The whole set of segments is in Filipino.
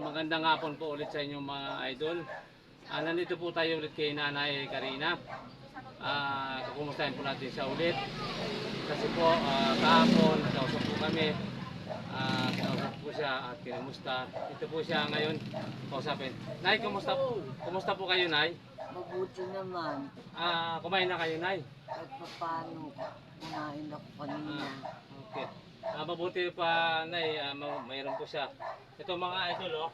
Magandang hapon po ulit sa inyo mga idol. Nandito po tayo ulit kay Nanay Karina. Kukumustahin po natin siya ulit. Kasi po kahapon nakausap po kami. Kinausap po siya at kinumusta. Ito po siya ngayon kausapin. Nay, kumusta po? Kumusta po kayo, Nay? Mabuti naman. Kumain na kayo, Nay? Kahit pa paano, kumain ako kanina. Okay. Mabuti pa, Nay, mayroon po siya. Ito mga idol, oh.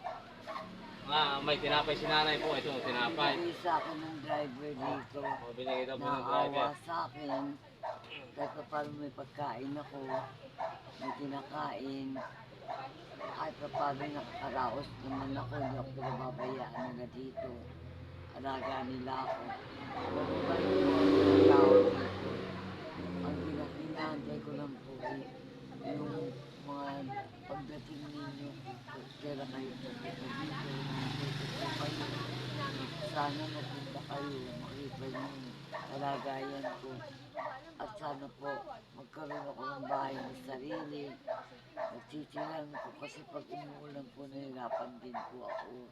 May tinapay si Nanay po. Ito, tinapay. Binigay sa akin ng driver dito. Binigay daw po ng driver. Naawa sa akin. Kahit pa paano may pagkain ako. May kinakain. Kahit pa paano nakakaraos naman ako. Hindi ako pinababayaan nila dito. Alaga nila ako. Pagkakas po ang tao dito. Ang hinahantay ko lang po yung mga pagdating ninyo. Kaya kayo pupunta dito. Pupunta kayo. Sana mapunta kayo. Makita nyo. Kalagayan ko. At sana po magkaroon ako ng bahay ng sarili. Nagtitilang ko kasi pag umuulan po nahirapan din po ako.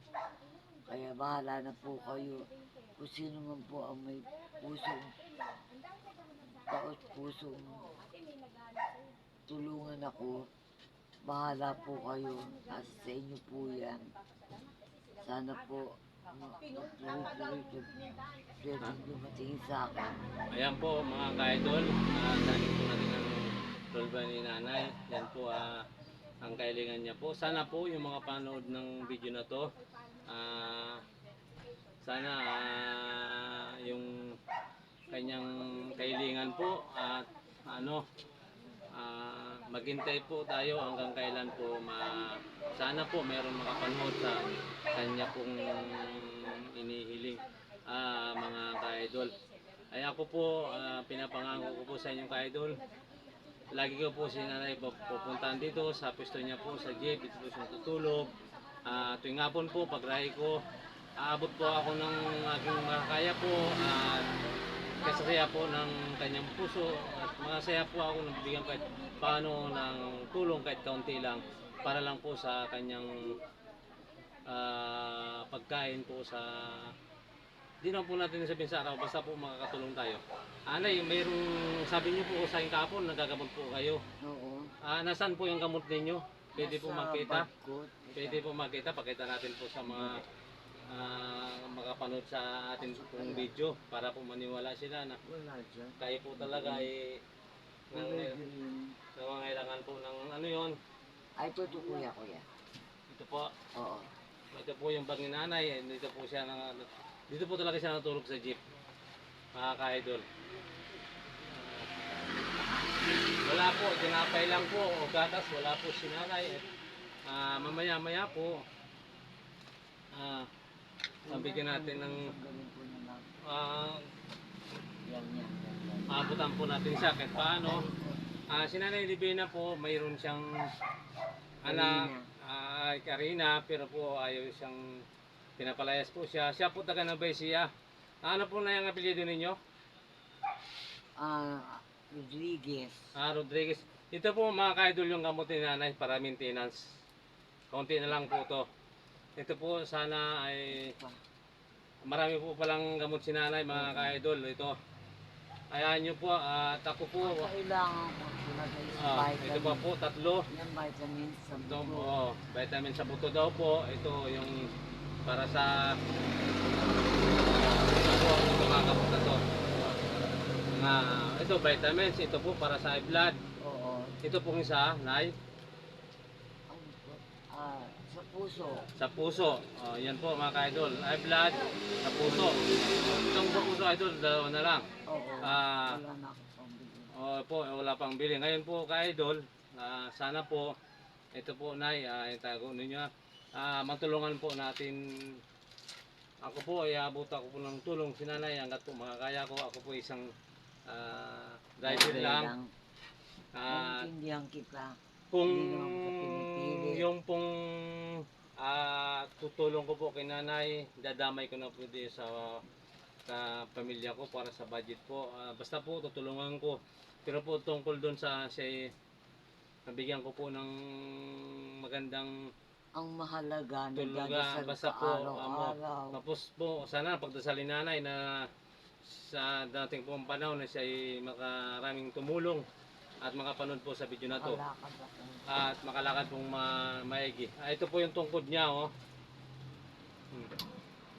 Kaya bahala na po kayo. Kung sino man po ang may pusong tulungan ako. Bahala po kayo. Nasa sa inyo po yan. Sana po pwedeng dumating sa akin. Ayan po mga ka-idol, dahil po natin ang tulba ni Nanay. Yan po ang kailangan niya po. Sana po yung mga panood ng video na to, sana yung kanyang kailangan po at maghintay po tayo hanggang kailan po sana po mayroon makapanood sa kanya pong inihiling mga ka-idol. Ay ako po pinapangako ko po sa inyong ka-idol. Lagi ko po si Nanay pupuntahan dito sa pwesto niya po sa jeep. Dito po siya tutulog. Tuwing hapon po pag-rahi ko, aabot po ako ng aking makakaya po at kasaya po ng kanyang puso at masaya po ako nabigyan kahit paano ng tulong kahit kaunti lang para lang po sa kanyang pagkain po sa di naman po natin sabihin sa araw basta po makakatulong tayo. Anay, mayroong sabi niyo po sa akin kahapon nagagamot po kayo. Oo. Nasaan po yung gamot ninyo? Pwede po makita? Bagkot. Pwede po makita, pakita natin po sa mga makapanood sa atin pong video para po maniwala sila na Wala dyan. kayo po talaga ay nangangailangan po ng ano yon. Ay, ito kuya. Ito po, Oo. ito po yung bag ni Nanay. Dito po siya dito po talaga siya natulog sa jeep. Mga ka-idol. Wala po, tinapay lang po o gatas, wala po si Nanay. Mamaya po bigyan natin ng abutan po natin siya kahit paano. Si Nanay Livina po mayroon siyang anak, Karina, pero po ayaw siyang pinapalayas po siya. Siya po taga Nabay siya. Ano po na yung apelyido ninyo? Rodriguez. Rodriguez. Ito po mga ka-idol yung gamot ni Nanay para maintenance. Kaunti na lang po to. Ito po sana ay marami po palang gamot si Nanay mga ka-idol. Ito. Ayan nyo po at ako po. Kailangan ko ilagay sa vitamin. Ito pa po, 3. Yan vitamin sa Ito buto. po, vitamin sa buto daw po. Ito yung para sa mga gamot na to. Ito vitamins, ito po para sa high blood. Oo. Ito pong isa, Nay. Ano po? Sa puso. Sa puso. Yan po mga ka-idol. High blood sa puso. Itong sa puso, idol, dalawa na lang. Oo. Wala na ako pambili. Wala pang bili. Ngayon po ka-idol, sana po, ito po Nay, itago ninyo. Matulungan po natin. Ako po, iabot ako po ng tulong si Nanay hanggat po makakaya ko. Ako po isang driver lang. Maintindihan kita. Kung Hindi naman kita pinipili. yung pong tutulong ko po kay Nanay, dadamay ko na po din sa pamilya ko para sa budget po. Basta po tutulungan ko. Pero po tungkol doon sa nabigyan ko po ng magandang Ang mahalaga, Tulugan, nagdadasal basta ka po, araw-araw. tapos po, sana pagdasalin nanay na sa dating pong panahon na siya ay makaraming tumulong at makapanood po sa video na to. Makalakad ako. At makalakad pong maigi. Ito po yung tungkod niya, oh.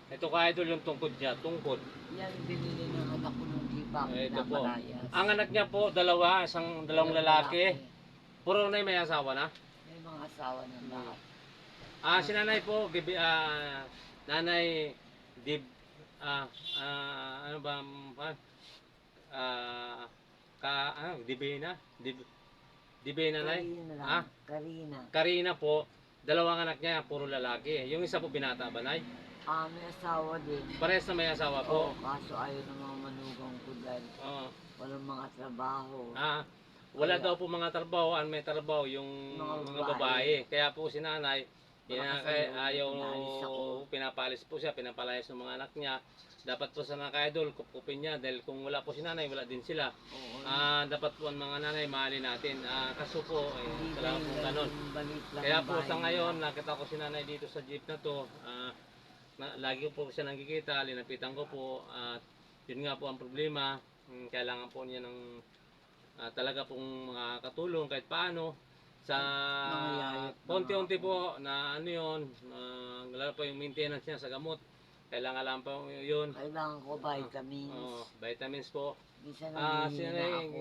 Ito ka idol yung tungkod niya, tungkod. Yan, binili ng anak ko nung di pa ako Ito po. pinapalayas. Ang anak niya po, dalawang lalaki. Puro na may asawa na. May mga asawa na lahat. Si nanay po, nanay, ano ba, Dibena? Dibena nanay? Karina lang. Ah? Karina. Karina po, dalawang anak niya, puro lalaki. Yung isa po binata ba, nay? May asawa din. Parehas na may asawa Oo, po. kaso ayaw ng mga manugang ko dahil Oo. walang mga trabaho. Wala daw po mga trabaho, may trabaho yung Mga mga babae. Kaya po si nanay, Nakasalaw, ayaw, pinalis ako. pinapalis po siya, pinapalayas ng mga anak niya. Dapat po sa mga ka-idol, kupkupin niya dahil kung wala po si nanay, wala din sila. Oo. Dapat po ang mga nanay, mahalin natin. Kaso po, Hindi talaga po ganon. balit lang Kaya ang po sa bahay ngayon, nila. nakita ko si nanay dito sa jeep na to. Lagi ko po siya nakikita, linapitan ko po. At yun nga po ang problema. Kailangan po niya ng talaga pong makakatulong kahit paano. Sa Mangyayat na konti-unti ako. po na ano yun, lalo pa yung maintenance niya sa gamot. Kailangan lang po yun. Kailangan ko vitamins. Vitamins po. Minsan Si nanghihina nanay, ako.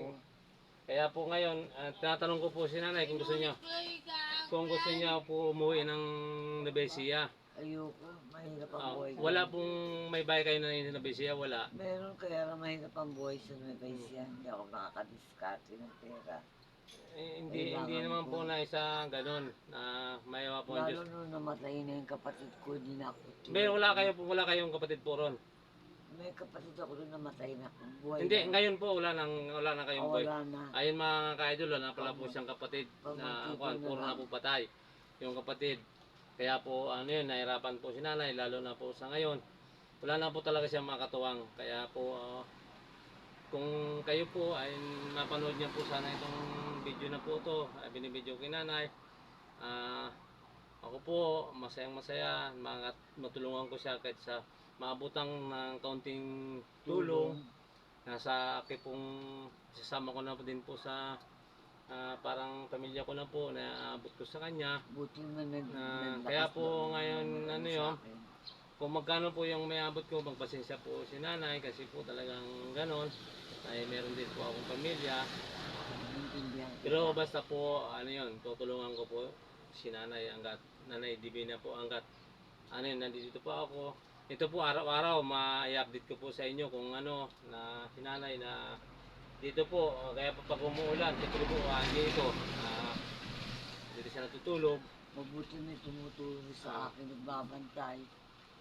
kaya po ngayon, tinatanong ko po si nanay kung gusto niya po umuwi ng Nubesia. Ayoko, mahirap ang buhay. Wala pong may bahay kayo na Nubesia, wala. Meron kaya lang mahirap ang buhay sa Nueva Ecija. Hindi ako makakadiskarte ng pera. Hindi Kailangan naman ko. po na isa ganun na mayawa po ang Lalo Diyos. nung namatay na yung kapatid ko, hindi na ako tulad. Pero wala kayong kapatid po ron. May kapatid ako doon namatay na. Buhay Hindi, na. ngayon po wala na kayong boy. Wala na. Ayun mga ka-idol, wala pala po siyang kapatid na Pamangkin ko na puro na lang. po patay. Yung kapatid. Kaya po ano yun, nahirapan po si nanay, lalo na po sa ngayon. Wala na po talaga siyang makatuwang. Kaya po kung kayo po ay napanood niya po sana itong video na po ito, binibidyo kay nanay. Ako po, masayang masaya, matulungan ko siya kahit sa maabutang ng kaunting tulong. Nasa akin pong sasama ko na po din po sa parang pamilya ko na po na abot ko sa kanya. Buti man Kaya po ngayon, ano yun, sa akin. kung magkano po yung may abot ko, magpasensya po si nanay kasi po talagang ganon. Ay meron din po akong pamilya. Naiintindihan ko. Pero basta po, ano yun, tutulungan ko po si nanay hanggat, nanay Divina po hanggat, ano yun, nandito po ako. Ito po araw-araw, ma-i-update ko po sa inyo kung ano, na si nanay na dito po, kaya pag umuulan, siyempre po, dito, dito siya natutulog. Mabuti may tumutulong sa akin, nagbabantay.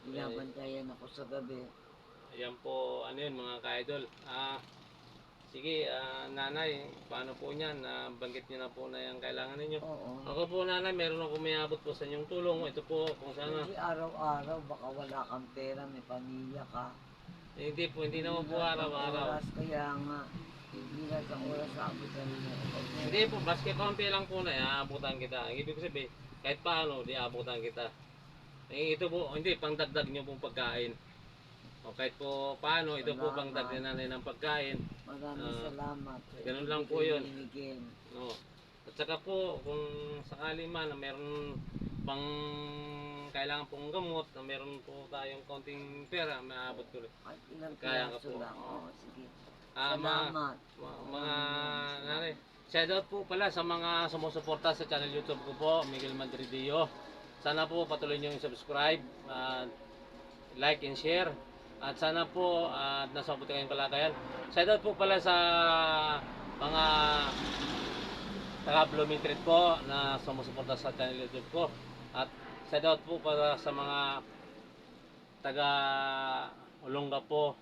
Binabantayan ako sa gabi. Ayan po, ano yun mga ka-idol. Sige, nanay, paano po niyan? Banggit niyo na po na yung kailangan ninyo. Oo. Ako po nanay, meron ako may abot po sa inyong tulong. Ito po, kung sana. Hindi araw-araw, baka wala kang pera, may pamilya ka. Hindi naman po araw-araw. Oras, kaya nga, hindi na sa oras sa abutan mo. Hindi po, basket konti lang po na, aabutan kita. Ang ibig sabihin, kahit paano, di aabutan kita. Ito po, hindi, pangdagdag niyo pong pagkain. O kahit po paano, ito po Salamat. pangdagdag nanay ng pagkain. Maraming salamat. ganun lang po yun. Binigyan. No. At saka po, kung sakali man na meron pang kailangan pong gamot, na meron po tayong konting pera, maabot ko rin. At ilang Kaya ka piraso po. lang. Oo, sige. Mga, Salamat. mga nanay. Shout out po pala sa mga sumusuporta sa channel YouTube ko po, Miguel Madridio. Sana po patuloy niyo yung subscribe, like and share. At sana po nasa mabuti kayong kalagayan. Shout out po pala sa mga taga Blooming Treat po na sumusuporta sa channel YouTube ko. At shout out po para sa mga taga Olonga po.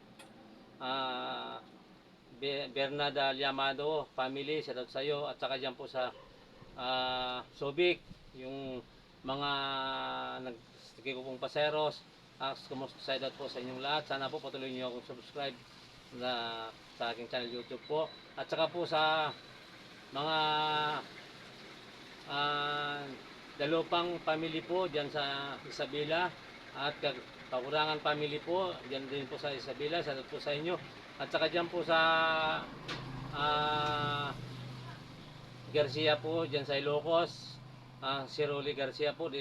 Bernada Llamado family, shout out sa iyo at saka diyan po sa Subic, yung mga nagsigay ko pong paseros. Shout out po sa inyong lahat. Sana po patuloy niyo akong subscribe sa aking channel YouTube po. At saka po sa mga Dalupang family po dyan sa Isabela at Kakurangan family po dyan din po sa Isabela, sa po sa inyo. At saka dyan po sa ah, Garcia po dyan sa Ilocos, si Rolly Garcia po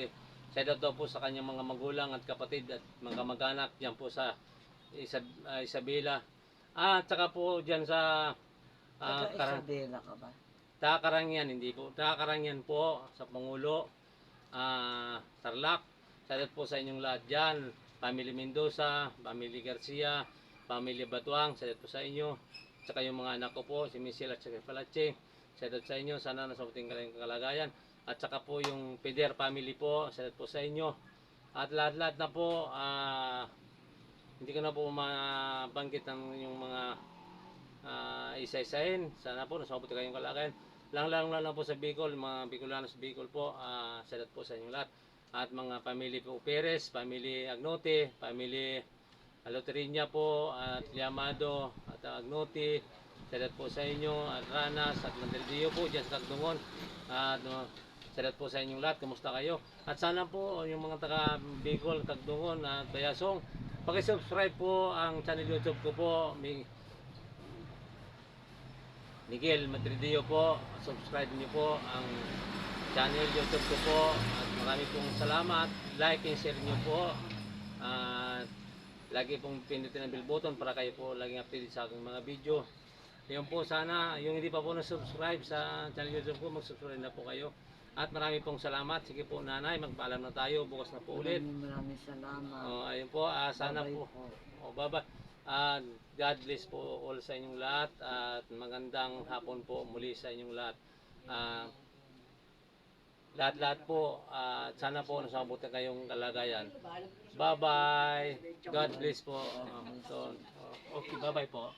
shout out daw po sa kanyang mga magulang at kapatid at mga kamag-anak dyan po sa Isabela. At saka po dyan sa Taga Isabela ka ba? Takarangyan, hindi po. Takarangyan po sa Pangulo, Tarlac. Shout po sa inyong lahat dyan. Family Mendoza, Family Garcia, Family Batuang, shout po sa inyo. Tsaka yung mga anak ko po, si Michelle at si Palache. Shout sa inyo, sana nasa mabuting kalagayan. At saka po yung Peder family po, shout po sa inyo. At lahat-lahat na po, hindi ko na po mabanggit ang yung mga isa-isahin. Sana po nasa mabuti kayong kalagayan. Lang po sa Bicol, mga Bicolano sa Bicol po, shout po sa inyong lahat. At mga family po Perez, family Agnote, family Aloterinya po, at Liamado, at Agnote, shout po sa inyo, at Ranas, at Mandaldillo po, dyan sa Tagdungon. At shout po sa inyong lahat, kumusta kayo? At sana po yung mga taga Bicol, Tagdungon, at Bayasong, paki-subscribe po ang channel YouTube ko po, Miguel Matridio po. Subscribe niyo po ang channel YouTube ko po. At marami pong salamat. Like and share niyo po. At lagi pong pindutin ang bell button para kayo po laging updated sa aking mga video. Yun po, sana yung hindi pa po na-subscribe sa channel YouTube ko, mag-subscribe na po kayo. At marami pong salamat. Sige po nanay, magpaalam na tayo. Bukas na po ulit. Maraming salamat. Ayun po, sana Bye-bye po. po. Bye-bye. God bless po all sa inyong lahat at magandang hapon po muli sa inyong lahat. Lahat-lahat po, sana po nasa mabuti kayong kalagayan. Bye-bye. God bless po. Okay, bye-bye po.